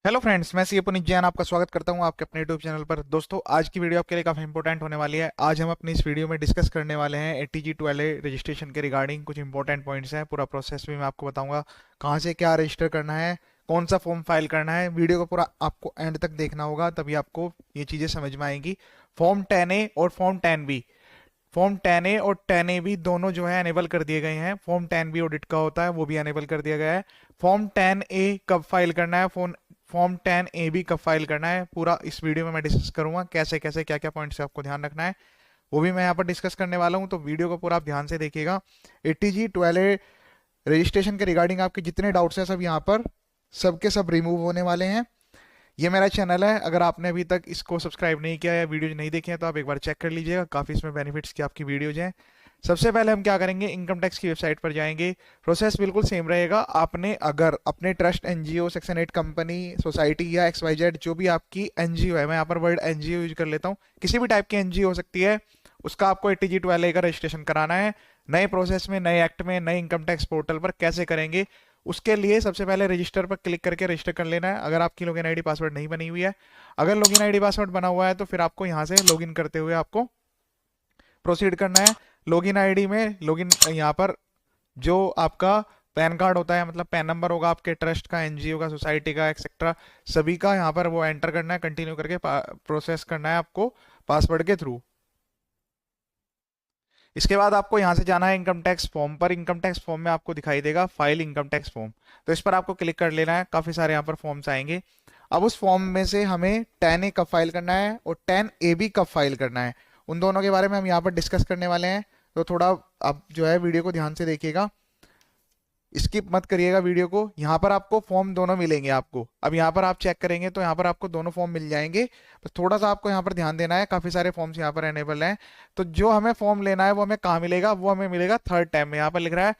Hello friends, मैं सी पुनीत जैन आपका स्वागत करता हूं आपके अपने यूट्यूब चैनल पर। दोस्तों, आज की वीडियो आपके लिए काफ़ी इंपॉर्टेंट होने वाली है। आज हम अपनी इस वीडियो में डिस्कस करने वाले हैं एटीजी टू एलए रजिस्ट्रेशन के रिगार्डिंग कुछ इंपॉर्टेंट पॉइंट्स हैं। पूरा प्रोसेस भी मैं आपको बताऊंगा, कहां से क्या रजिस्टर करना है, कौन सा फॉर्म फाइल करना है। वीडियो को पूरा आपको एंड तक देखना होगा, तभी आपको ये चीज़ें समझ में आएंगी। फॉर्म 10A और फॉर्म 10B, फॉर्म 10A और 10A भी दोनों जो है अनेबल कर दिए गए हैं। फॉर्म 10B ऑडिट का होता है, वो भी अनेबल कर दिया गया है। फॉर्म 10A कब फाइल करना है, फॉर्म 10A भी कब फाइल करना है, पूरा इस वीडियो में मैं डिस्कस करूंगा। कैसे कैसे क्या क्या पॉइंट्स आपको ध्यान रखना है, वो भी मैं यहाँ पर डिस्कस करने वाला हूँ। तो वीडियो को पूरा आप ध्यान से देखिएगा। एटीजी 12A रजिस्ट्रेशन के रिगार्डिंग आपके जितने डाउट्स हैं सब यहाँ पर सबके सब रिमूव होने वाले हैं। ये मेरा चैनल है, अगर आपने अभी तक इसको सब्सक्राइब नहीं किया या वीडियोज नहीं देखे हैं तो आप एक बार चेक कर लीजिएगा। काफ़ी इसमें बेनिफिट्स की आपकी वीडियोज हैं। सबसे पहले हम क्या करेंगे, इनकम टैक्स की वेबसाइट पर जाएंगे। प्रोसेस बिल्कुल सेम रहेगा। आपने अगर अपने trust, NGO, section 8 company, society या XYZ जो भी आपकी एनजीओ है, मैं यहाँ पर वर्ड एनजीओ यूज कर लेता हूँ, किसी भी टाइप की एनजीओ हो सकती है, उसका आपको एटीजी 12A का रजिस्ट्रेशन कराना है। नए प्रोसेस में, नए एक्ट में, नए इनकम टैक्स पोर्टल पर कैसे करेंगे, उसके लिए सबसे पहले रजिस्टर पर क्लिक करके रजिस्टर कर लेना है। अगर आपकी लॉगिन आईडी पासवर्ड नहीं बनी हुई है, अगर लॉगिन आईडी पासवर्ड बना हुआ है तो फिर आपको यहाँ से लॉगिन करते हुए आपको प्रोसीड करना है। लॉगिन आईडी में लॉगिन यहाँ पर जो आपका पैन कार्ड होता है, मतलब पैन नंबर होगा आपके ट्रस्ट का, एनजीओ का, सोसाइटी का, एक्सेट्रा सभी का, यहाँ पर वो एंटर करना है। कंटिन्यू करके प्रोसेस करना है आपको पासवर्ड के थ्रू। इसके बाद आपको यहां से जाना है इनकम टैक्स फॉर्म पर। इनकम टैक्स फॉर्म में आपको दिखाई देगा फाइल इनकम टैक्स फॉर्म, तो इस पर आपको क्लिक कर लेना है। काफी सारे यहाँ पर फॉर्म्स आएंगे। अब उस फॉर्म में से हमें 10A कब फाइल करना है और 10AB कब फाइल करना है, उन दोनों के बारे में हम यहाँ पर डिस्कस करने वाले हैं। तो थोड़ा आप जो है वीडियो को ध्यान से देखिएगा, स्किप मत करिएगा वीडियो को। यहाँ पर आपको फॉर्म दोनों मिलेंगे आपको। अब यहाँ पर आप चेक करेंगे तो यहाँ पर आपको दोनों फॉर्म मिल जाएंगे। बस थोड़ा सा आपको यहाँ पर ध्यान देना है, काफी सारे फॉर्म्स यहाँ पर अनेबल हैं। तो जो हमें फॉर्म लेना है वो हमें कहाँ मिलेगा, वो हमें मिलेगा थर्ड टैब में। यहाँ पर लिख रहा है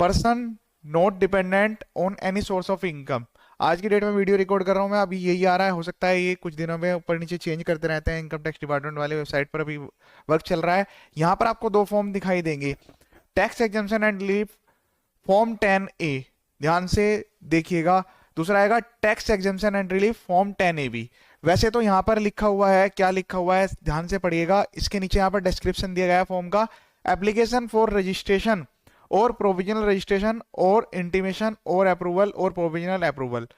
person not dependent on any source of income. आज की डेट में वीडियो रिकॉर्ड कर रहा हूँ मैं, अभी यही आ रहा है। हो सकता है ये कुछ दिनों में ऊपर नीचे चेंज करते रहते हैं, इनकम टैक्स डिपार्टमेंट वाले वेबसाइट पर अभी वर्क चल रहा है। यहाँ पर आपको दो फॉर्म दिखाई देंगे, tax exemption and relief form 10A, ध्यान से देखिएगा। दूसरा आएगा tax exemption and relief form 10AB। वैसे तो यहाँ पर लिखा हुआ है, क्या लिखा हुआ है ध्यान से पढ़िएगा। इसके नीचे यहाँ पर डिस्क्रिप्शन दिया गया है फॉर्म का, एप्लीकेशन फॉर रजिस्ट्रेशन और प्रोविजनल रजिस्ट्रेशन और इंटीमेशन और अप्रूवल और प्रोविजनल अप्रूवल।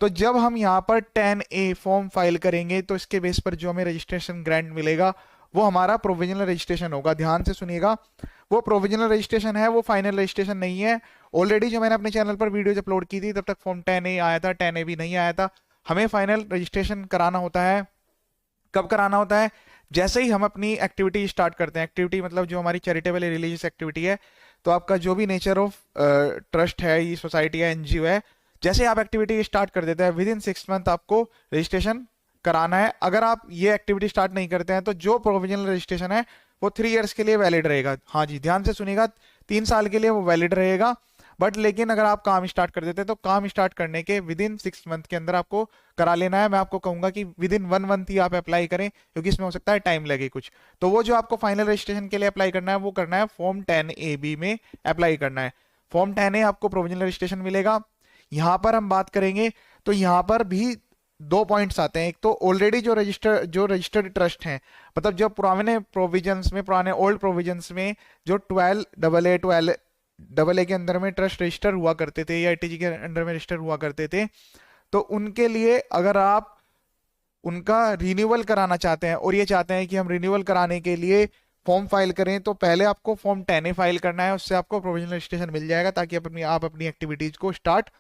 तो जब हम यहाँ पर 10A फॉर्म फाइल करेंगे तो इसके बेस पर जो हमें रजिस्ट्रेशन ग्रांट मिलेगा वो हमारा प्रोविजनल रजिस्ट्रेशन होगा। ध्यान से सुनिएगा, वो प्रोविजनल रजिस्ट्रेशन है, वो फाइनल रजिस्ट्रेशन नहीं है। ऑलरेडी जो मैंने अपने चैनल पर वीडियोज अपलोड की थी तब तक फॉर्म 10A आया था, 10AB नहीं आया था। हमें फाइनल रजिस्ट्रेशन कराना होता है। कब कराना होता है, जैसे ही हम अपनी एक्टिविटी स्टार्ट करते हैं। एक्टिविटी मतलब जो हमारी चैरिटेबल रिलीजियस एक्टिविटी है, तो आपका जो भी नेचर ऑफ ट्रस्ट है, ये सोसाइटी है, एनजीओ है, जैसे आप एक्टिविटी स्टार्ट कर देते हैं विद इन 6 मंथ आपको रजिस्ट्रेशन कराना है। अगर आप ये एक्टिविटी स्टार्ट नहीं करते हैं तो जो प्रोविजनल रजिस्ट्रेशन है वो 3 इयर्स के लिए वैलिड रहेगा। हाँ जी, ध्यान से सुनिएगा, 3 साल के लिए वो वैलिड रहेगा। बट लेकिन अगर आप काम स्टार्ट कर देते हैं तो काम स्टार्ट करने के विद इन 6 मंथ के अंदर आपको करा लेना है। मैं आपको कहूंगा कि विद इन 1 मंथ ही आप अप्लाई करें, क्योंकि इसमें हो सकता है टाइम लगे कुछ। तो वो जो आपको फाइनल रजिस्ट्रेशन के लिए अप्लाई करना है वो करना है फॉर्म 10AB में अप्लाई करना है। फॉर्म 10A आपको प्रोविजनल रजिस्ट्रेशन मिलेगा। यहाँ पर हम बात करेंगे तो यहाँ पर भी दो पॉइंट्स आते हैं। एक तो ऑलरेडी जो रजिस्टर्ड ट्रस्ट हैं, मतलब जो पुराने प्रोविजंस में, पुराने ओल्ड प्रोविजंस में जो 12AA के अंदर में ट्रस्ट रजिस्टर हुआ करते थे या एटीजी के अंडर में रजिस्टर हुआ करते थे, तो उनके लिए अगर आप उनका रिन्यूअल कराना चाहते हैं और ये चाहते हैं कि हम रिन्यूअल कराने के लिए फॉर्म फाइल करें, तो पहले आपको फॉर्म 10A फाइल करना है। उससे आपको प्रोविजनल रजिस्ट्रेशन मिल जाएगा, ताकि आप अपनी एक्टिविटीज को स्टार्ट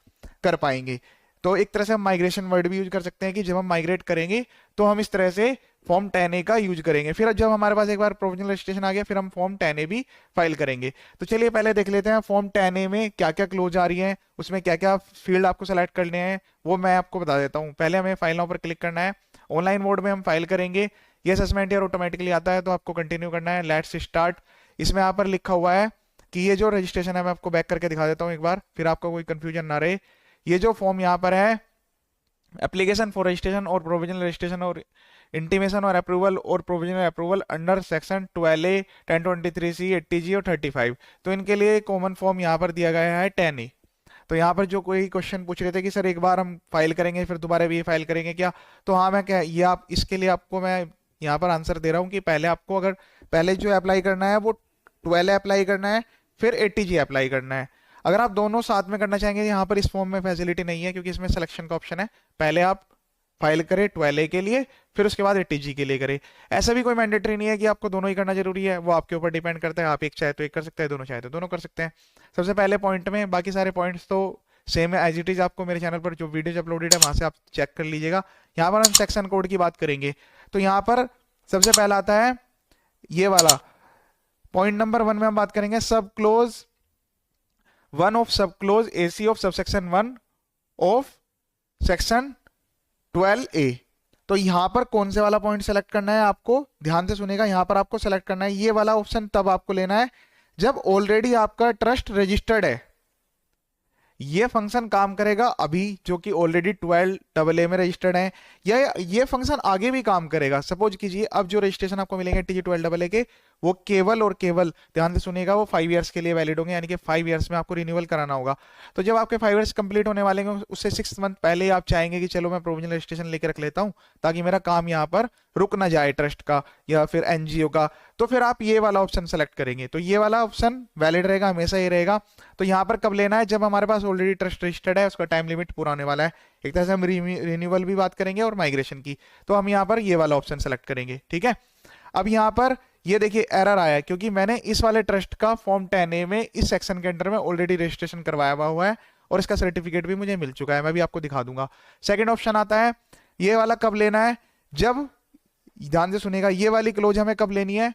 कर पाएंगे। तो एक तरह से हम माइग्रेशन वर्ड भी यूज कर सकते हैं कि जब हम माइग्रेट करेंगे तो हम इस तरह से फॉर्म 10A का यूज करेंगे। फिर जब हमारे पास एक बार प्रोविजनल रजिस्ट्रेशन आ गया, फिर हम फॉर्म 10A भी फाइल करेंगे। तो चलिए पहले देख लेते हैं फॉर्म 10A में क्या क्या क्लोज आ रही है, उसमें क्या क्या फील्ड आपको सेलेक्ट करने हैं, वो मैं आपको बता देता हूँ। पहले हमें फाइल नाउ पर क्लिक करना है। ऑनलाइन मोड में हम फाइल करेंगे। ये असेसमेंट ईयर ऑटोमेटिकली आता है, तो आपको कंटिन्यू करना है। Let's start. इसमें यहाँ पर लिखा हुआ है कि ये जो रजिस्ट्रेशन है, मैं आपको बैक करके दिखा देता हूँ एक बार, फिर आपको कोई कंफ्यूजन ना रहे। ये जो फॉर्म यहाँ पर है, एप्लीकेशन फॉर रजिस्ट्रेशन और प्रोविजनल रजिस्ट्रेशन और इंटीमेशन और अप्रूवल और provisional approval under section 12A 1023C 80G और 35, तो इनके लिए कॉमन फॉर्म यहाँ पर दिया गया है 10A। तो यहाँ पर जो कोई क्वेश्चन पूछ रहे थे कि सर एक बार हम फाइल करेंगे फिर दोबारा भी फाइल करेंगे क्या, तो हाँ मैं क्या ये आप इसके लिए आपको मैं यहाँ पर आंसर दे रहा हूँ कि पहले आपको अगर पहले जो अप्लाई करना है वो 12 अप्लाई करना है, फिर 80G अप्लाई करना है। अगर आप दोनों साथ में करना चाहेंगे यहाँ पर इस फॉर्म में फैसिलिटी नहीं है क्योंकि इसमें सिलेक्शन का ऑप्शन है। पहले आप फाइल करें 12A के लिए, फिर उसके बाद 80G के लिए करें। ऐसा भी कोई मैंडेटरी नहीं है कि आपको दोनों ही करना जरूरी है, वो आपके ऊपर डिपेंड करता है। आप एक चाहे तो एक कर सकते हैं, दोनों चाहे तो दोनों कर सकते हैं। सबसे पहले पॉइंट में बाकी सारे पॉइंट्स तो सेम है एज इट इज, आपको मेरे चैनल पर जो वीडियोज अपलोडेड है वहां से आप चेक कर लीजिएगा। यहाँ पर हम सेक्शन कोड की बात करेंगे, तो यहाँ पर सबसे पहला आता है ये वाला पॉइंट नंबर 1 में हम बात करेंगे सब क्लोज 1 ऑफ सब close AC of subsection 1 of section 12A। तो यहां पर कौन से वाला पॉइंट सेलेक्ट करना है, आपको ध्यान से सुनेगा। यहां पर आपको सेलेक्ट करना है ये वाला ऑप्शन, तब आपको लेना है जब ऑलरेडी आपका ट्रस्ट रजिस्टर्ड है। ये फंक्शन काम करेगा अभी जो कि ऑलरेडी 12AA में रजिस्टर्ड है, या ये फंक्शन आगे भी काम करेगा। सपोज कीजिए अब जो रजिस्ट्रेशन आपको मिलेंगे TG 12AA के, वो केवल और केवल ध्यान से सुनिएगा वो 5 इयर्स के लिए वैलिड होंगे, यानी कि 5 इयर्स में आपको रिन्यूअल कराना होगा। तो जब आपके 5 इयर्स कंप्लीट होने वाले हैं उससे 6 मंथ पहले आप चाहेंगे कि चलो मैं प्रोविजनल रजिस्ट्रेशन लेकर रख लेता हूं ताकि मेरा काम यहाँ पर रुक ना जाए ट्रस्ट का या फिर NGO का, तो फिर आप ये वाला ऑप्शन सेलेक्ट करेंगे। तो ये वाला ऑप्शन वैलिड रहेगा, हमेशा ही रहेगा। तो यहाँ पर कब लेना है, जब हमारे पास ऑलरेडी ट्रस्ट रजिस्टर्ड है, उसका टाइम लिमिट पूरा होने वाला है। एक तरह से हम रिन्यूअल भी बात करेंगे और माइग्रेशन की, तो हम यहाँ पर ये वाला ऑप्शन सेलेक्ट करेंगे। ठीक है, अब यहाँ पर ये देखिए एरर आया है क्योंकि मैंने इस वाले ट्रस्ट का फॉर्म 10A में इस सेक्शन के अंडर में ऑलरेडी रजिस्ट्रेशन करवाया हुआ है और इसका सर्टिफिकेट भी मुझे मिल चुका है, मैं भी आपको दिखा दूंगा। सेकंड ऑप्शन आता है ये वाला कब लेना है, जब ध्यान से सुनेगा ये वाली क्लोज हमें कब लेनी है,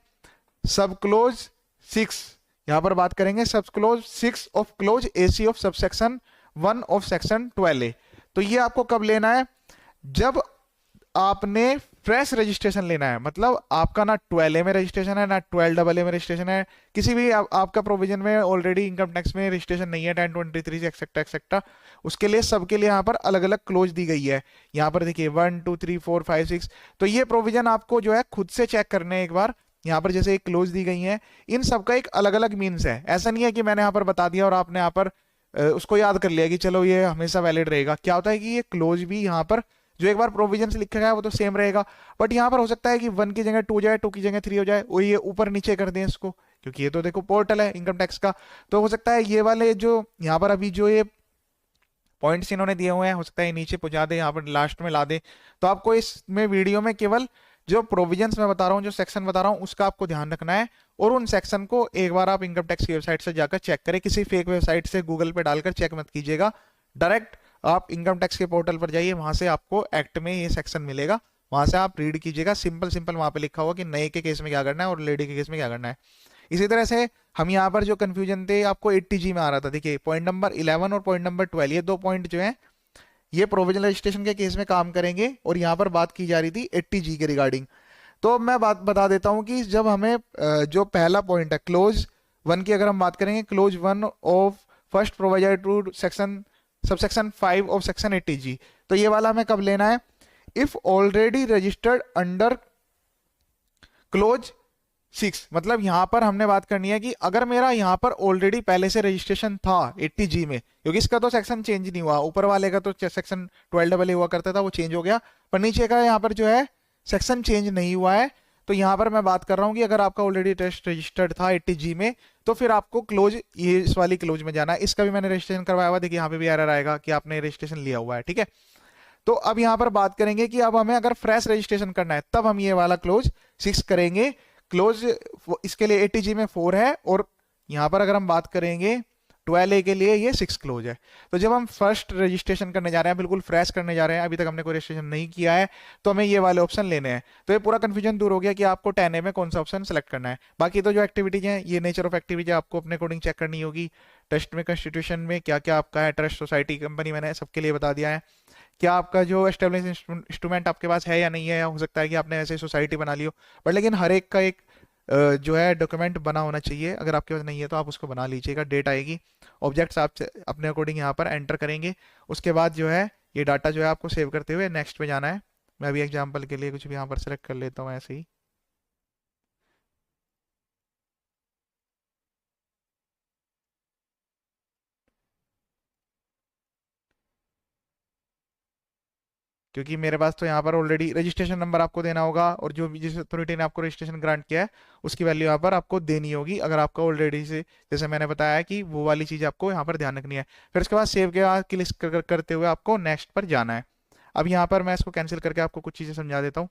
सब क्लोज 6, यहां पर बात करेंगे सब close 6 of close AC of subsection 1 of section 12A। तो ये आपको कब लेना है, जब आपने फ्रेश रजिस्ट्रेशन लेना है, मतलब आपका ना 12A में रजिस्ट्रेशन है ना 12AA में रजिस्ट्रेशन है, किसी भी आपका प्रोविजन में ऑलरेडी इनकम टैक्स में रजिस्ट्रेशन नहीं है 1023 से एक्सेट्रा एक्सेट्रा, उसके लिए सबके लिए यहाँ पर अलग अलग क्लोज दी गई है। यहाँ पर देखिए 1 2 3 4 5 6, तो ये प्रोविजन आपको जो है खुद से चेक करने हैं एक बार। यहाँ पर जैसे एक क्लोज दी गई है, इन सबका एक अलग अलग मीन्स है। ऐसा नहीं है कि मैंने यहाँ पर बता दिया और आपने यहाँ पर उसको याद कर लिया कि चलो ये हमेशा वैलिड रहेगा। क्या होता है कि ये क्लोज भी यहाँ पर जो एक बार प्रोविजन से लिखा गया है वो तो सेम रहेगा, बट यहाँ पर हो सकता है कि 1 की जगह 2 हो जाए, 2 की जगह 3 हो जाए, वो ये ऊपर नीचे कर दें इसको, क्योंकि ये तो देखो पोर्टल है इनकम टैक्स का। तो हो सकता है ये वाले जो यहाँ पर अभी जो ये पॉइंट्स इन्होंने दिए हुए हैं हो सकता है नीचे पहुंचा दे, यहाँ पर लास्ट में ला दे। तो आपको इसमें वीडियो में केवल जो प्रोविजंस मैं बता रहा हूँ, जो सेक्शन बता रहा हूँ, उसका आपको ध्यान रखना है। और उन सेक्शन को एक बार आप इनकम टैक्स की वेबसाइट से जाकर चेक करें, किसी फेक वेबसाइट से गूगल पे डालकर चेक मत कीजिएगा। डायरेक्ट आप इनकम टैक्स के पोर्टल पर जाइए, वहां से आपको एक्ट में ये सेक्शन मिलेगा, वहां से आप रीड कीजिएगा। सिंपल सिंपल वहां पे लिखा हुआ कि नए के केस में क्या करना है और लेडी के केस में क्या करना है। इसी तरह से हम यहाँ पर जो कंफ्यूजन थे आपको 80G में आ रहा था, देखिए पॉइंट नंबर 11 और पॉइंट नंबर 12, ये 2 पॉइंट जो है ये प्रोविजनल रजिस्ट्रेशन के केस में काम करेंगे, और यहाँ पर बात की जा रही थी 80G के रिगार्डिंग। तो मैं बात बता देता हूँ कि जब हमें जो पहला पॉइंट है क्लोज 1 की अगर हम बात करेंगे, clause 1 of first proviso to section subsection 5 of section 80G, तो ये वाला हमें कब लेना है, if already registered under clause 6। मतलब यहां पर हमने बात करनी है कि अगर मेरा यहां पर ऑलरेडी पहले से रजिस्ट्रेशन था 80G में, क्योंकि इसका तो सेक्शन चेंज नहीं हुआ, ऊपर वाले का तो सेक्शन 12AA हुआ करता था वो चेंज हो गया, पर नीचे का यहाँ पर जो है सेक्शन चेंज नहीं हुआ है। तो यहाँ पर मैं बात कर रहा हूँ कि अगर आपका ऑलरेडी टेस्ट रजिस्टर्ड था 80G में, तो फिर आपको क्लोज ये इस वाली क्लोज में जाना है। इसका भी मैंने रजिस्ट्रेशन करवाया हुआ, देखिए यहाँ पे भी एरर आएगा कि आपने रजिस्ट्रेशन लिया हुआ है। ठीक है, तो अब यहाँ पर बात करेंगे कि अब हमें अगर फ्रेश रजिस्ट्रेशन करना है तब हम ये वाला क्लोज 6 करेंगे। क्लोज इसके लिए 80G में 4 है, और यहाँ पर अगर हम बात करेंगे 12A के लिए ये 6 क्लोज है। तो जब हम फर्स्ट रजिस्ट्रेशन करने जा रहे हैं, बिल्कुल फ्रेश करने जा रहे हैं, अभी तक हमने कोई रजिस्ट्रेशन नहीं किया है, तो हमें ये वाले ऑप्शन लेने हैं। तो ये पूरा कंफ्यूजन दूर हो गया कि आपको 10A में कौन सा ऑप्शन सेलेक्ट करना है। बाकी तो जो एक्टिविटीज हैं ये नेचर ऑफ एक्टिविटी आपको अपने अकॉर्डिंग चेक करनी होगी। ट्रस्ट में कंस्टिट्यूशन में क्या क्या आपका है, ट्रस्ट सोसाइटी कंपनी मैंने सबके लिए बता दिया है। क्या आपका जो एस्टेब्लिश इंस्ट्रूमेंट आपके पास है या नहीं है, या हो सकता है कि आपने ऐसे सोसाइटी बना ली हो, बट लेकिन हर एक का एक जो है डॉक्यूमेंट बना होना चाहिए। अगर आपके पास नहीं है तो आप उसको बना लीजिएगा, डेट आएगी। ऑब्जेक्ट्स आप अपने अकॉर्डिंग यहाँ पर एंटर करेंगे, उसके बाद जो है ये डाटा जो है आपको सेव करते हुए नेक्स्ट पे जाना है। मैं अभी एग्जांपल के लिए कुछ भी यहाँ पर सेलेक्ट कर लेता हूँ ऐसे ही। क्योंकि मेरे पास तो यहाँ पर ऑलरेडी रजिस्ट्रेशन नंबर आपको देना होगा, और जो भी जिस अथॉरिटी ने आपको रजिस्ट्रेशन ग्रांट किया है उसकी वैल्यू यहाँ पर आपको देनी होगी, अगर आपका ऑलरेडी से, जैसे मैंने बताया कि वो वाली चीज़ आपको यहाँ पर ध्यान रखनी है। फिर उसके बाद सेव के बाद क्लिक करते हुए आपको नेक्स्ट पर जाना है। अब यहाँ पर मैं इसको कैंसिल करके आपको कुछ चीज़ें समझा देता हूँ।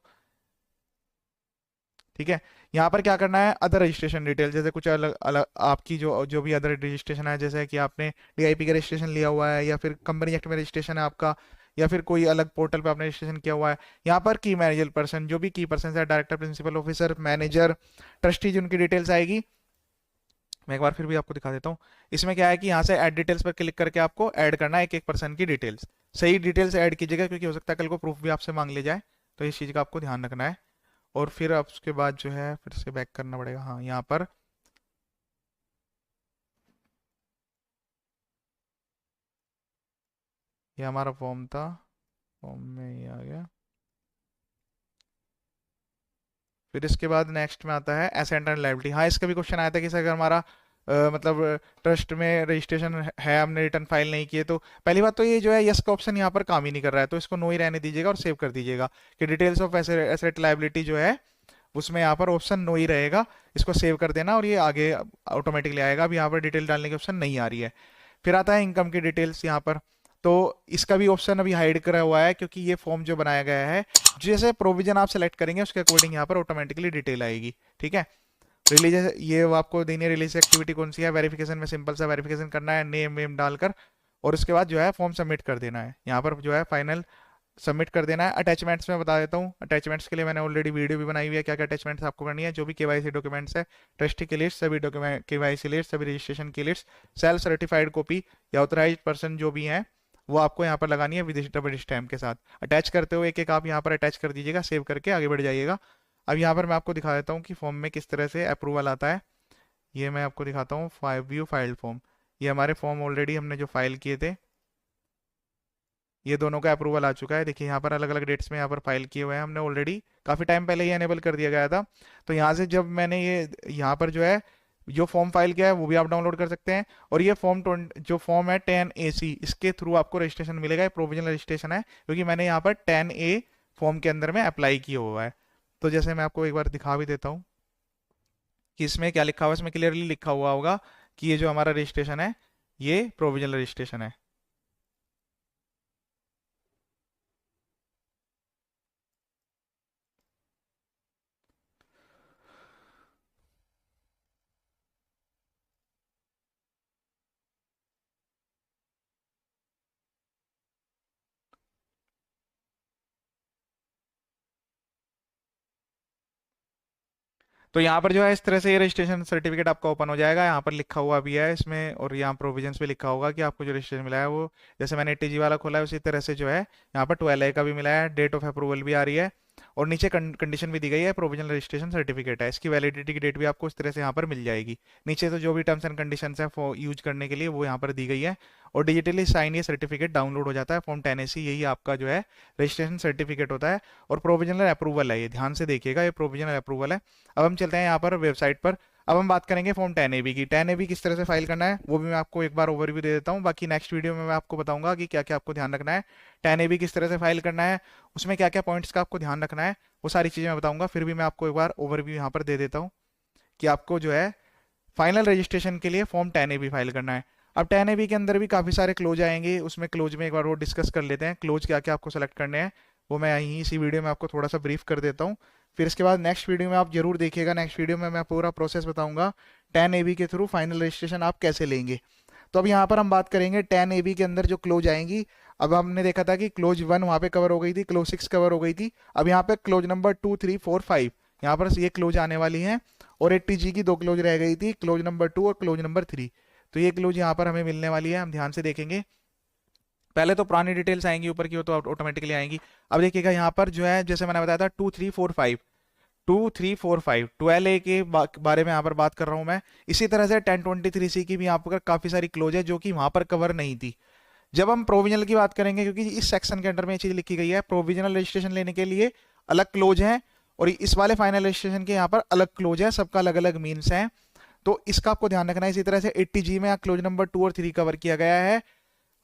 ठीक है, यहाँ पर क्या करना है, अदर रजिस्ट्रेशन डिटेल, जैसे कुछ अलग अलग आपकी जो जो भी अदर रजिस्ट्रेशन है, जैसे कि आपने डीआईपी का रजिस्ट्रेशन लिया हुआ है, या फिर कंपनी एक्ट में रजिस्ट्रेशन है आपका, या फिर कोई अलग पोर्टल पे आपने रजिस्ट्रेशन किया हुआ है। यहाँ पर की मैनेजर पर्सन, जो भी की पर्सन है, director, principal officer, manager, trustees, उनकी डिटेल्स आएगी। मैं एक बार फिर भी आपको दिखा देता हूँ। इसमें क्या है कि यहाँ से ऐड डिटेल्स पर क्लिक करके आपको ऐड करना है एक एक पर्सन की डिटेल्स। सही डिटेल्स ऐड कीजिएगा, क्योंकि हो सकता है कल को प्रूफ भी आपसे मांग ले जाए, तो इस चीज़ का आपको ध्यान रखना है। और फिर आप उसके बाद जो है फिर से बैक करना पड़ेगा। हाँ, यहाँ पर ये हमारा फॉर्म था, फॉर्म में ये आ गया। फिर इसके बाद नेक्स्ट में आता है एसेट एंड लायबिलिटी। हाँ, इसका भी क्वेश्चन आया था कि सर अगर हमारा मतलब ट्रस्ट में रजिस्ट्रेशन है, हमने रिटर्न फाइल नहीं किए, तो पहली बात तो ये जो है यस का ऑप्शन यहाँ पर काम ही नहीं कर रहा है, तो इसको नो ही रहने दीजिएगा और सेव कर दीजिएगा कि डिटेल्स ऑफ एसेट लायबिलिटी जो है उसमें यहाँ पर ऑप्शन नो ही रहेगा। इसको सेव कर देना और ये आगे ऑटोमेटिकली आएगा। अब यहाँ पर डिटेल डालने की ऑप्शन नहीं आ रही है। फिर आता है इनकम की डिटेल्स यहाँ पर, तो इसका भी ऑप्शन अभी हाइड करा हुआ है, क्योंकि ये फॉर्म जो बनाया गया है, जैसे प्रोविजन आप सेलेक्ट करेंगे उसके अकॉर्डिंग यहाँ पर ऑटोमेटिकली डिटेल आएगी। ठीक है, रिलीजियस ये वो आपको देनी है, रिलीजियस एक्टिविटी कौन सी है, वेरिफिकेशन में सिंपल सा वेरिफिकेशन करना है, नेम वेम डालकर, और उसके बाद जो है फॉर्म सबमिट कर देना है। यहाँ पर जो है फाइनल सबमिट कर देना है। अटैचमेंट्स में बता देता हूँ, अटैचमेंट्स के लिए मैंने ऑलरेडी वीडियो भी बनाई हुई है, क्या क्या अटैचमेंट्स आपको करनी है। जो भी केवाईसी डॉक्यूमेंट्स है, ट्रस्टी की लिस्ट, सभी डॉक्यूमेंट केवाईसी लिस्ट, सभी रजिस्ट्रेशन की लिस्ट, सेल्फ सर्टिफाइड कॉपी या ऑथराइज पर्सन जो भी है वो आपको यहाँ पर लगानी है विदेशी डबल स्टैम्प के साथ। अटैच करते हुए एक एक आप यहाँ पर अटैच कर दीजिएगा, सेव करके आगे बढ़ जाइएगा। अब यहाँ पर मैं आपको दिखा देता हूँ कि फॉर्म में किस तरह से अप्रूवल आता है। ये मैं आपको दिखाता हूँ, व्यू फाइल फॉर्म। ये हमारे फॉर्म ऑलरेडी हमने जो फाइल किए थे, ये दोनों का अप्रूवल आ चुका है। देखिए यहाँ पर अलग अलग डेट्स में यहाँ पर फाइल किए हुए हैं हमने ऑलरेडी, काफ़ी टाइम पहले ये अनेबल कर दिया गया था। तो यहाँ से जब मैंने ये यहाँ पर जो है जो फॉर्म फाइल किया है वो भी आप डाउनलोड कर सकते हैं। और ये फॉर्म जो फॉर्म है 10AC, इसके थ्रू आपको रजिस्ट्रेशन मिलेगा। ये प्रोविजनल रजिस्ट्रेशन है, क्योंकि मैंने यहाँ पर 10A फॉर्म के अंदर में अप्लाई किया हुआ है। तो जैसे मैं आपको एक बार दिखा भी देता हूँ कि इसमें क्या लिखा हुआ है। इसमें क्लियरली लिखा हुआ होगा कि ये जो हमारा रजिस्ट्रेशन है ये प्रोविजनल रजिस्ट्रेशन है। तो यहाँ पर जो है इस तरह से ये रजिस्ट्रेशन सर्टिफिकेट आपका ओपन हो जाएगा। यहाँ पर लिखा हुआ भी है इसमें, और यहाँ प्रोविजंस पे लिखा होगा कि आपको जो रजिस्ट्रेशन मिला है वो, जैसे मैंने टीजी वाला खोला है उसी तरह से जो है यहाँ पर 12A का भी मिला है, डेट ऑफ अप्रूवल भी आ रही है, और नीचे कंडीशन भी दी गई है, प्रोविजनल रजिस्ट्रेशन सर्टिफिकेट है, इसकी वैलिडिटी की डेट भी आपको इस तरह से यहाँ पर मिल जाएगी। नीचे तो जो भी टर्म्स एंड कंडीशन है यूज करने के लिए वो यहाँ पर दी गई है, और डिजिटली साइन ये सर्टिफिकेट डाउनलोड हो जाता है। फॉर्म 10AC यही आपका जो है रजिस्ट्रेशन सर्टिफिकेट होता है, और प्रोविजनल अप्रूवल है, ये ध्यान से देखिएगा, ये प्रोविजनल अप्रूवल है। अब हम चलते हैं यहाँ पर वेबसाइट पर। अब हम बात करेंगे फॉर्म 10AB की। 10AB किस तरह से फाइल करना है वो भी मैं आपको एक बार ओवरव्यू दे देता हूँ, बाकी नेक्स्ट वीडियो में मैं आपको बताऊंगा कि क्या क्या आपको ध्यान रखना है। 10AB किस तरह से फाइल करना है, उसमें क्या क्या पॉइंट्स का आपको ध्यान रखना है, वो सारी चीज़ें मैं बताऊंगा। फिर भी मैं आपको एक बार ओवरव्यू यहाँ पर दे देता हूँ कि आपको जो है फाइनल रजिस्ट्रेशन के लिए फॉर्म 10AB फाइल करना है। अब 10AB के अंदर भी काफ़ी सारे क्लोज आएंगे, उसमें क्लोज में एक बार वो डिस्कस कर लेते हैं, क्लोज क्या क्या आपको सेलेक्ट करने हैं वो मैं यहीं इसी वीडियो में आपको थोड़ा सा ब्रीफ कर देता हूँ। फिर इसके बाद नेक्स्ट वीडियो में आप जरूर देखिएगा, नेक्स्ट वीडियो में मैं पूरा प्रोसेस बताऊंगा 10AB के थ्रू फाइनल रजिस्ट्रेशन आप कैसे लेंगे। तो अब यहाँ पर हम बात करेंगे 10AB के अंदर जो क्लोज आएंगी। अब हमने देखा था कि क्लोज 1 वहाँ पे कवर हो गई थी, क्लोज 6 कवर हो गई थी। अब यहाँ पे क्लोज नंबर 2, 3, 4, 5 यहाँ पर ये क्लोज आने वाली हैं, और 80G की 2 क्लोज रह गई थी, क्लोज नंबर 2 और क्लोज नंबर 3। तो ये क्लोज यहाँ पर हमें मिलने वाली है, हम ध्यान से देखेंगे। पहले तो पुरानी डिटेल्स आएंगी ऊपर की, वो तो ऑटोमेटिकली आएंगी। अब देखिएगा यहाँ पर जो है जैसे मैंने बताया था 2, 3, 4, 5, 2, 3, 4, 5 12A के बारे में यहाँ पर बात कर रहा हूँ मैं। इसी तरह से 1023C की भी यहाँ पर काफी सारी क्लोज है जो कि वहां पर कवर नहीं थी। जब हम प्रोविजनल की बात करेंगे, क्योंकि इस सेक्शन के अंडर में ये चीज लिखी गई है, प्रोविजनल रजिस्ट्रेशन लेने के लिए अलग क्लोज है, और इस वाले फाइनल रजिस्ट्रेशन के यहाँ पर अलग क्लोज है, सबका अलग अलग मीन्स है, तो इसका आपको ध्यान रखना है। इसी तरह से 80G में क्लोज नंबर 2 और 3 कवर किया गया है।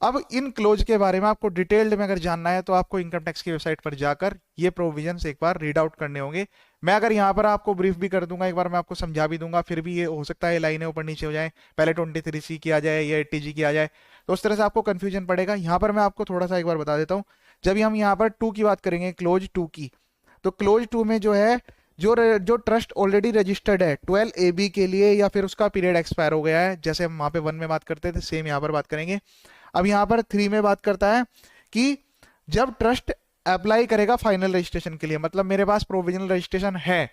अब इन क्लोज के बारे में आपको डिटेल्ड में अगर जानना है तो आपको इनकम टैक्स की वेबसाइट पर जाकर ये प्रोविजंस एक बार रीड आउट करने होंगे। मैं अगर यहाँ पर आपको ब्रीफ भी कर दूंगा, एक बार मैं आपको समझा भी दूंगा, फिर भी ये हो सकता है लाइनें ऊपर नीचे हो जाए, पहले 23C की आ जाए या 80G की आ जाए, तो उस तरह से आपको कंफ्यूजन पड़ेगा। यहाँ पर मैं आपको थोड़ा सा एक बार बता देता हूँ। जब हम यहाँ पर 2 की बात करेंगे, क्लोज 2 की, तो क्लोज 2 में जो है जो ट्रस्ट ऑलरेडी रजिस्टर्ड है 12AB के लिए, या फिर उसका पीरियड एक्सपायर हो गया है, जैसे हम वहाँ पे 1 में बात करते थे सेम यहाँ पर बात करेंगे। अब यहाँ पर 3 में बात करता है कि जब ट्रस्ट अप्लाई करेगा फाइनल रजिस्ट्रेशन के लिए, मतलब मेरे पास प्रोविजनल रजिस्ट्रेशन है,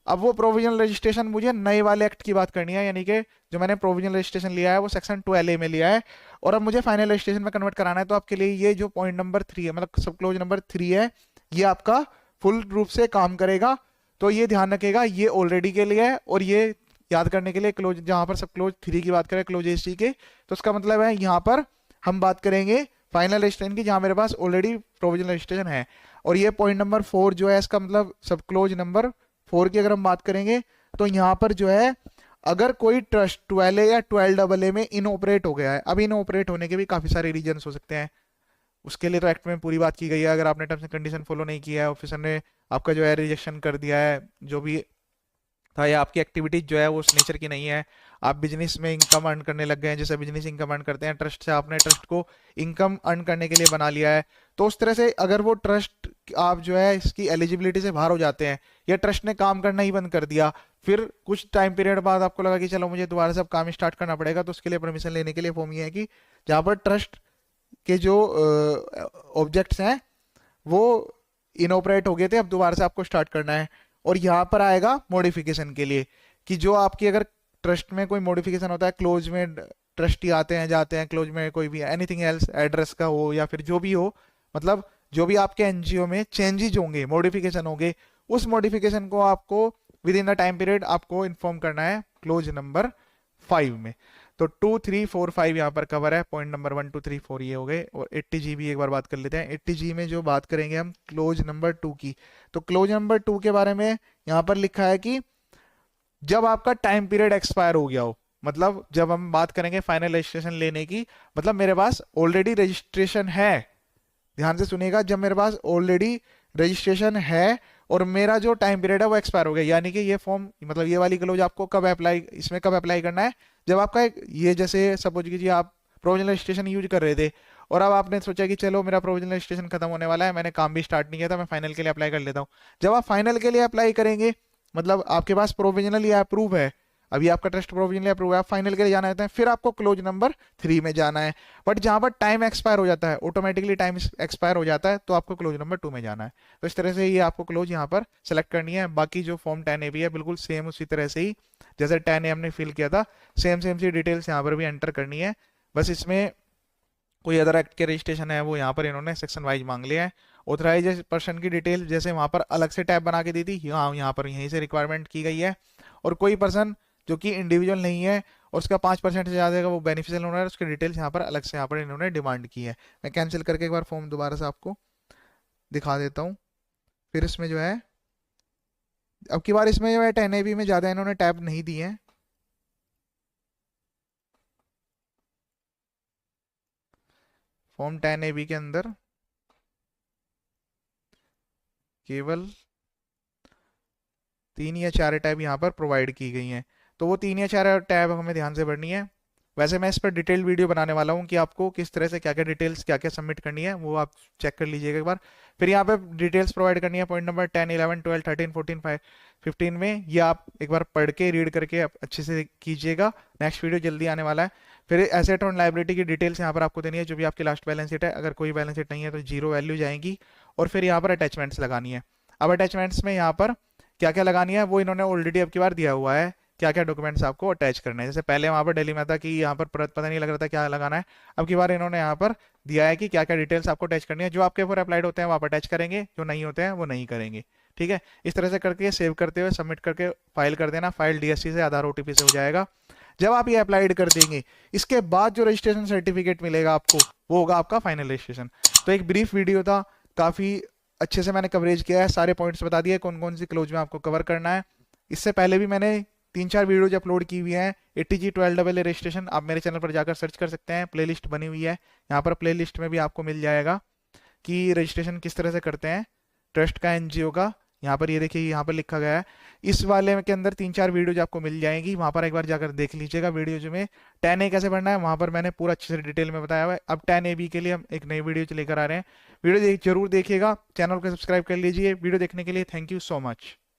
अब वो प्रोविजनल रजिस्ट्रेशन मुझे नए वाले एक्ट की बात करनी है, यानी कि जो मैंने प्रोविजनल रजिस्ट्रेशन लिया है वो सेक्शन 12A में लिया है, और अब मुझे फाइनल रजिस्ट्रेशन में कन्वर्ट कराना है। तो आपके लिए ये जो पॉइंट नंबर 3 है, मतलब सब क्लोज नंबर 3 है, ये आपका फुल रूप से काम करेगा। तो ये ध्यान रखेगा, ये ऑलरेडी के लिए है, और ये याद करने के लिए क्लोज, जहां पर सब क्लोज 3 की बात करें क्लोज एसटी के, तो उसका मतलब है यहाँ पर हम बात करेंगे फाइनल रजिस्ट्रेशन की, जहां मेरे पास ऑलरेडी प्रोविजनल रजिस्ट्रेशन है। और ये पॉइंट नंबर 4 जो है, इसका मतलब सब क्लोज नंबर 4 की अगर हम बात करेंगे, तो यहाँ पर जो है अगर कोई ट्रस्ट 12A या 12AA में इनऑपरेट हो गया है, अब इनऑपरेट होने के भी काफी सारे रीजन हो सकते हैं, उसके लिए तो एक्ट में पूरी बात की गई है। अगर आपने टर्म्स एंड कंडीशन फॉलो नहीं किया है, ऑफिसर ने आपका जो है रिजेक्शन कर दिया है, जो भी था, या आपकी एक्टिविटीज जो है वो उस नेचर की नहीं है, आप बिजनेस में इनकम अर्न करने लग गए हैं, जैसे बिजनेस इनकम अर्न करते हैं ट्रस्ट से, आपने ट्रस्ट को इनकम अर्न करने के लिए बना लिया है, तो उस तरह से अगर वो ट्रस्ट आप जो है इसकी एलिजिबिलिटी से बाहर हो जाते हैं, या ट्रस्ट ने काम करना ही बंद कर दिया, फिर कुछ टाइम पीरियड बाद आपको लगा कि चलो मुझे दोबारा से अब काम स्टार्ट करना पड़ेगा, तो उसके लिए परमिशन लेने के लिए फॉर्म ये है कि जहाँ पर ट्रस्ट के जो ऑब्जेक्ट्स हैं वो इनऑपरेट हो गए थे, अब दोबारा से आपको स्टार्ट करना है। और यहाँ पर आएगा मॉडिफिकेशन के लिए, कि जो आपकी अगर ट्रस्ट में कोई मॉडिफिकेशन होता है, क्लोज में ट्रस्टी आते हैं जाते हैं, क्लोज में कोई भी एनीथिंग एल्स, एड्रेस का हो या फिर जो भी हो, मतलब जो भी आपके एनजीओ में चेंजेज होंगे, मॉडिफिकेशन होंगे, उस मॉडिफिकेशन को आपको with in the time period आपको इन्फॉर्म करना है क्लोज नंबर 5 में। तो 2, 3, 4, 5 यहाँ पर कवर है, पॉइंट नंबर 1, 2, 3, 4 ये हो गए। और 80G भी एक बार बात कर लेते हैं। 80G में जो बात करेंगे हम क्लोज नंबर 2 की, तो क्लोज नंबर 2 के बारे में यहाँ पर लिखा है कि जब आपका टाइम पीरियड एक्सपायर हो गया हो, मतलब जब हम बात करेंगे फाइनल रजिस्ट्रेशन लेने की, मतलब मेरे पास ऑलरेडी रजिस्ट्रेशन है, ध्यान से सुनिएगा, जब मेरे पास ऑलरेडी रजिस्ट्रेशन है और मेरा जो टाइम पीरियड है वो एक्सपायर हो गया, यानी कि ये फॉर्म, मतलब ये वाली क्लोज आपको कब अप्लाई, इसमें कब अप्लाई करना है, जब आपका ये, जैसे सपोज कीजिए आप प्रोविजनल रजिस्ट्रेशन यूज कर रहे थे, और अब आपने सोचा कि चलो मेरा प्रोविजनल रजिस्ट्रेशन खत्म होने वाला है, मैंने काम भी स्टार्ट नहीं किया था, मैं फाइनल के लिए अप्लाई कर लेता हूँ। जब आप फाइनल के लिए अप्लाई करेंगे, मतलब आपके पास प्रोविजनल या अप्रूव है, अभी आपका ट्रस्ट प्रोविजनली अप्रूव है, आप फाइनल के लिए जाना चाहते हैं, फिर आपको क्लोज नंबर 3 में जाना है। बट जहां पर टाइम एक्सपायर हो जाता है, ऑटोमेटिकली टाइम एक्सपायर हो जाता है, तो आपको क्लोज नंबर 2 में जाना है। तो इस तरह से ये आपको क्लोज यहाँ पर सेलेक्ट करनी है। बाकी जो फॉर्म 10A भी है बिल्कुल सेम उसी तरह से ही जैसे 10A हमने फिल किया था, सेम सी डिटेल्स यहाँ पर भी एंटर करनी है। बस इसमें कोई अदर एक्ट के रजिस्ट्रेशन है वो यहाँ पर इन्होंने सेक्शन वाइज मांग लिया है। ऑथराइज पर्सन की डिटेल जैसे वहां पर अलग से टैब बना के दी थी, यहाँ पर यहीं से रिक्वायरमेंट की गई है। और कोई पर्सन जो कि इंडिविजुअल नहीं है और उसका 5% से ज़्यादा का वो बेनिफिशियल ओनर है, उसकी डिटेल्स यहाँ पर अलग से यहाँ पर इन्होंने डिमांड की है। मैं कैंसिल करके एक बार फॉर्म दोबारा से आपको दिखा देता हूँ। फिर इसमें जो है अब की बार इसमें जो है 10AB में ज़्यादा इन्होंने टैब नहीं दिए हैं। फॉर्म 10AB के अंदर केवल 3 या 4 टैब यहाँ पर प्रोवाइड की गई हैं, तो वो 3 या 4 टैब हमें ध्यान से पढ़नी है। वैसे मैं इस पर डिटेल वीडियो बनाने वाला हूँ कि आपको किस तरह से क्या क्या डिटेल्स क्या क्या सबमिट करनी है, वो आप चेक कर लीजिएगा एक बार। फिर यहाँ पे डिटेल्स प्रोवाइड करनी है पॉइंट नंबर 10, 11, 12, 13, 14, 15 में। ये आप एक बार पढ़ के रीड करके अच्छे से कीजिएगा। नेक्स्ट वीडियो जल्दी आने वाला है। फिर एसेट और लाइबिलिटी की डिटेल्स यहाँ पर आपको देनी है, जो भी आपकी लास्ट बैलेंस शीट है, अगर कोई बैलेंस शीट नहीं है तो 0 वैल्यू जाएंगी। और फिर यहाँ पर अटैचमेंट्स लगानी है। अब अटैचमेंट्स में यहाँ पर क्या क्या लगानी है वो इन्होंने ऑलरेडी अब की बार दिया हुआ है, क्या क्या डॉक्यूमेंट्स आपको अटैच करने हैं। जैसे पहले वहां पर दिल्ली में था कि यहाँ पर पता नहीं लग रहा था क्या लगाना है, अब की बार इन्होंने यहाँ पर दिया है कि क्या क्या डिटेल्स आपको अटैच करनी है। जो आपके ऊपर अप्लाइड होते हैं वो आप अटैच करेंगे, जो नहीं होते हैं वो नहीं करेंगे। ठीक है, इस तरह से करके सेव करते हुए सबमिट करके फाइल कर देना। फाइल DSC से, आधार OTP से हो जाएगा। जब आप ये अप्लाइड कर देंगे, इसके बाद जो रजिस्ट्रेशन सर्टिफिकेट मिलेगा आपको, वो होगा आपका फाइनल रजिस्ट्रेशन। तो एक ब्रीफ वीडियो था, काफी अच्छे से मैंने कवरेज किया है, सारे पॉइंट्स बता दिए कौन कौन सी क्लोज में आपको कवर करना है। इससे पहले भी मैंने 3-4 वीडियोज अपलोड की हुई हैं। ATG 12AA रजिस्ट्रेशन आप मेरे चैनल पर जाकर सर्च कर सकते हैं, प्लेलिस्ट बनी हुई है, यहाँ पर प्लेलिस्ट में भी आपको मिल जाएगा कि रजिस्ट्रेशन किस तरह से करते हैं ट्रस्ट का, एनजीओ का। यहाँ पर ये देखिए, यहाँ पर लिखा गया है। इस वाले के अंदर 3-4 वीडियोज आपको मिल जाएंगी, वहां पर एक बार जाकर देख लीजिएगा वीडियोज में। 10A कैसे बढ़ना है वहां पर मैंने पूरा अच्छे से डिटेल में बताया हुआ है। अब 10AB के लिए हम एक नई वीडियो लेकर आ रहे हैं, वीडियो जरूर देखिएगा, चैनल को सब्सक्राइब कर लीजिए। वीडियो देखने के लिए थैंक यू सो मच।